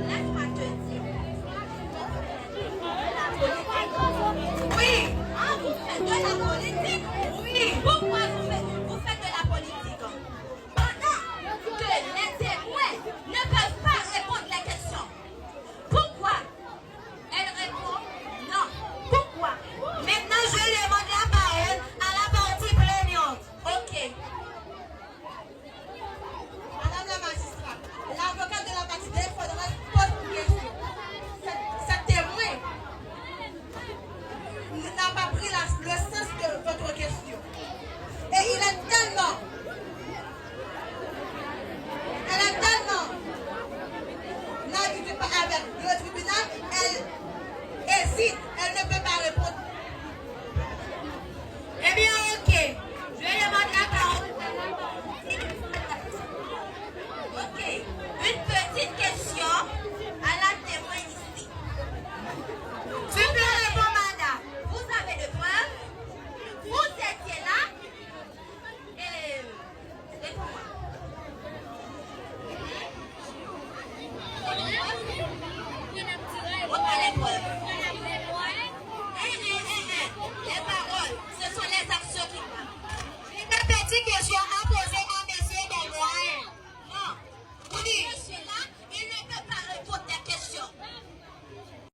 laisse-moi te dire. Oui, hein, vous faites de la politique. Oui, pourquoi vous faites de la politique? Pendant que les témoins ne peuvent pas répondre les questions. Pourquoi? Elle répond non. Pourquoi? Maintenant, je demande la parole à la partie plaignante. Ok. Madame la magistrate, l'avocat de la partie défendresse pose une question. Cet témoin n'a pas pris le sens de votre question. Et elle est tellement n'habitue pas avec le tribunal, elle hésite, elle ne peut pas répondre. Eh bien, ok, je demande la parole. Ok, une petite question à la témoin ici. Tu peux répondre, madame. Vous avez de preuves? Vous étiez là? Et réponds-moi. On a les preuves. Les paroles, ce sont les actions qui parlent. Une petite question